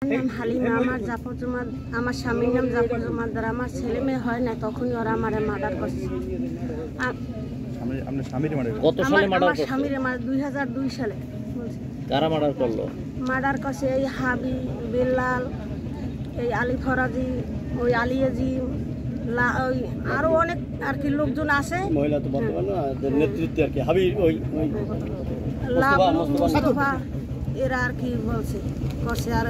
নাম হালিমা, আমার জাফর জুমার, আমার স্বামীর নাম জাফর জুমারদার। আমার ছেলে মেয়ে হয় না, তখনই ওরা আমারে মার্ডার করছে। কত সালে মার্ডার করছে? স্বামীর 2002 সালে। কারা মার্ডার করলো? মার্ডার করছে এই হাবি, বেলাল, এই আলী ফরাজি, ওই আলী আজিম, ওই আরো অনেক আর কি লোকজন আছে। মহিলা তো বলতে পারলো না, নেতৃত্বে আর কি হাবি ওই মুস্তাফা এরা আর কি বলছে করছে। আর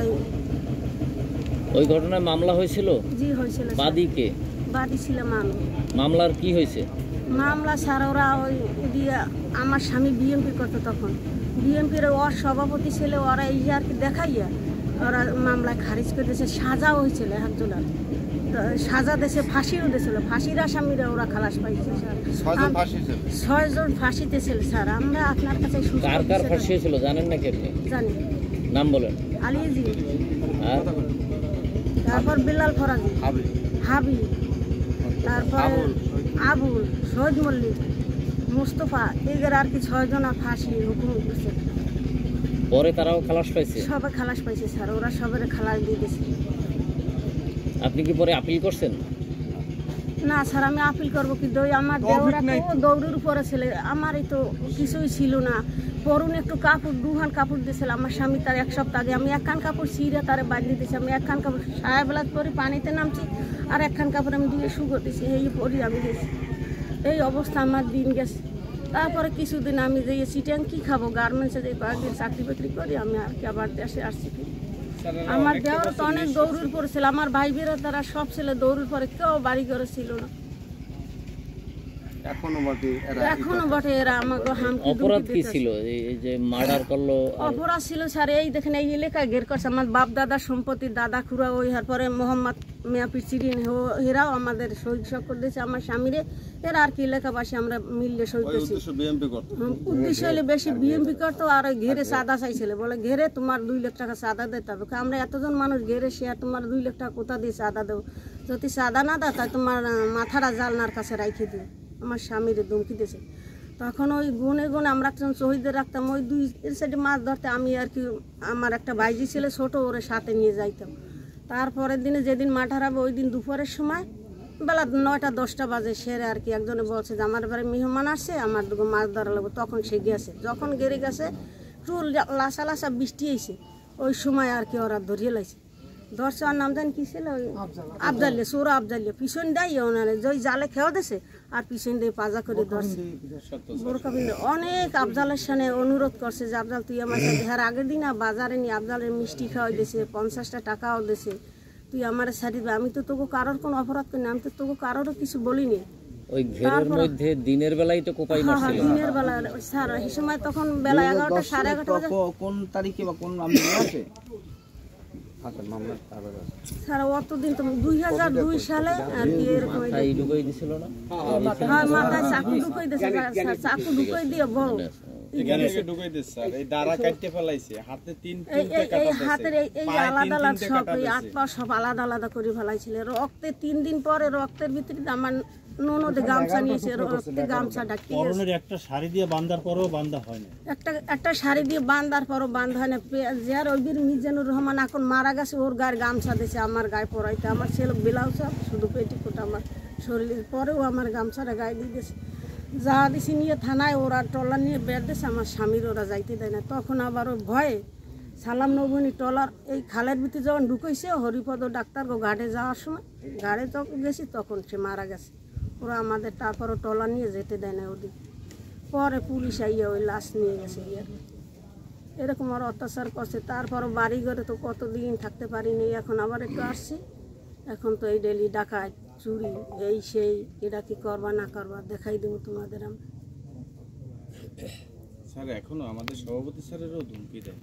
ওই ঘটনায় মামলা হয়েছিল? জি হয়েছিল। বাদী কে? বাদী ছিলাম আমি। মামলার কি হয়েছে? মামলা স্যার ওরা ওই দিয়ে আমার স্বামী বিএমপি করতো, তখন বিএমপির ওর সভাপতি ছেলে, ওরা এই আর কি দেখাইয়া ওরা মামলায় খারিজ করে দিয়েছে। সাজাও হয়েছিল একজনের, সাজা দেশে ফাঁসিও দিয়েছিল। ফাঁসির আসামিরা ওরা খালাস পাইছে স্যার। 6 জন ফাঁসিতে ছিল স্যার। আমরা আপনার কাছে কার কার ফাঁসি হয়েছিল জানেন নাকি আপনি? জানি। নাম বলেন। আলিয়াজি, আর তারপর বেলাল ফরাজি, হাবি, তারপর আবুল, শহীদ মল্লিক, মুস্তফা, এদের আর কি 6 জন ফাঁসি হুকুম করছে। পরে তারাও খালাস পাইছে? সবাই খালাস পাইছে স্যার, ওরা সবাই খালাস দিয়ে দিয়েছে। আপনি কি পরে আপিল করছেন? না স্যার, আমি আপিল করবো কি? আমার দেওরা তো দৌড়ের উপরে ছেলে, আমারই তো কিছুই ছিল না। পরুন একটু কাপড়, 2 খান কাপড় দিয়েছিল আমার স্বামী। তার 1 সপ্তাহ আগে আমি 1 খান কাপড় ছিঁড়ে তারে বাড়ি দিয়েছি। আমি 1 খান কাপড় সায়াবেলা পরে পানিতে নামছি, আর 1 খান কাপড় আমি দিয়ে শুকো দিয়েছি। এই পরি আমি গেছি, এই অবস্থা আমার দিন গেছে। তারপরে কিছুদিন আমি যে সিটিয়াং কি খাবো, গার্মেন্টসে যে কয়েকদিন চাকরি বাকরি করি আমি, আর কি আবার দেশে আসছি। আমার দেওয়ার তো অনেক দৌড়ের পড়েছিল, আমার ভাই বেরা তারা সব ছেলে দৌড়ের পরে, কেউ বাড়ি ঘরে ছিল না। এখনো বটে এরা আমাকে হামকি। অপরাধ কি ছিল এই যে মার্ডার করলো? অপরাধ ছিল স্যার এই দেখেন, এই এলাকায় ঘের করছে আমার বাপ দাদার সম্পত্তি, দাদা খুড়া, ওই পরে মোহাম্মদ মিয়াপির চিরিন এরাও আমাদের শহীদ করে দিয়েছে আমার স্বামীরে। এরা আর কি এলাকাবাসী আমরা মিললে শহীদ করেছি। উদ্দেশ্য হলে বেশি বিএমপি করতো। আর ওই ঘেরে চাঁদা চাইছিল, বলে ঘেরে তোমার 2 লাখ টাকা চাঁদা দিতে হবে। আমরা এতজন মানুষ ঘেরে, সে তোমার 2 লাখ টাকা কোথা দিয়ে চাঁদা দেবো? যদি চাঁদা না দাও তাই তোমার মাথাটা জালনার কাছে রাখে দিও। আমার স্বামীর ধমকি দিয়েছে। তখন ওই গুনে আমরা একজন শহীদের রাখতাম, ওই 2 সাইডে মাছ ধরতে আমি আর কি, আমার একটা ভাইজি ছেলে ছোট, ওরে সাথে নিয়ে যাইতাম। তারপরের দিনে যেদিন মাঠ হারাবো ওই দিন দুপুরের সময় বেলা 9টা-10টা বাজে সেরে আর কি একজনে বলছে যে আমার বাড়ি মেহমান আসছে, আমার 2 মাছ ধরা লাগবে। তখন সে গেছে, যখন গেড়ে গেছে একটু লাসা লাসা বৃষ্টি হয়েছে, ওই সময় আর কি ওরা ধরিয়ে লাইছে। ধরছে, ওর নাম জানি কি ছিল, আফজালিয়া, সৌরা আফজালিয়া। পিছন দেয় ওনারে ওই জালে খেয়ে দিয়েছে, আর পিছন দিয়ে পাজা করে ধরছে। অনেক আফজালের সামনে অনুরোধ করছে যে আফজাল তুই আমার সাথে, হ্যাঁ আগের দিন বাজারে নিয়ে আফজালের মিষ্টি খাওয়াই দিয়েছে, 50টা টাকাও দিয়েছে, তুই আমার সাথে। আমি তো তোকে কারোর কোনো অপরাধ করিনি, আমি তো তোকে কারোরও কিছু বলিনি। ওই ঘেরের মধ্যে দিনের বেলায় তো কোপাই মারছিল? দিনের বেলা স্যার, এই সময় তখন বেলা 11টা, 11:30 বাজে। কোন তারিখে বা কোন আমি আছে স্যার অতদিন তো 2002 সালে আর কি এরকম ঢুকাই দিছিল না? হ্যাঁ, মাথায় চাকু ঢুকাই দিয়েছে স্যার, চাকু ঢুকাই দিয়ে বড় হাতের এই আলাদা আলাদা সব, এই 8 পা সব আলাদা আলাদা করে ফেলাইছিল। রক্তে 3 দিন পরে রক্তের ভিতরে আমার ননদে গামছা নিয়েছে, রক্তে গামছা ঢাকি। একটা শাড়ি দিয়ে বাঁধার পরও বাঁধা হয় না, একটা শাড়ি দিয়ে বাঁধার পরও বাঁধা হয় না। যার ওই বীর মিজানুর রহমান এখন মারা গেছে, ওর গায়ে গামছা দিয়েছে আমার গায়ে পরাইতে। আমার ছেলে ব্লাউজ শুধু পেটিকোট আমার শরীরের, পরেও আমার গামছাটা গায়ে দিয়ে দিয়েছে। যা দিছি নিয়ে থানায়, ওরা ট্রলার নিয়ে বের দিয়েছে, আমার স্বামীর ওরা যাইতে দেয় না। তখন আবার ওই ভয়ে সালাম নবনী ট্রলার এই খালের ভিতরে যখন ঢুকেছে, হরিপদ ডাক্তার ঘাটে যাওয়ার সময়, ঘাটে যখন গেছি তখন সে মারা গেছে। ওরা আমাদের তারপরও ট্রলার নিয়ে যেতে দেয় না ওদিক। পরে পুলিশ আইয়া ওই লাশ নিয়ে গেছে। এরকম আর অত্যাচার করছে। তারপরও বাড়ি ঘরে তো কতদিন থাকতে পারিনি, এখন আবার একটু আসছি। এখন তো এই ডেলি ডাকাত, চুরি, এই সেই, এটা কি করবা না করবা দেখাই দেবো তোমাদের। আমরা স্যার এখনো আমাদের সভাপতি স্যারেরও ধমকি দেয়।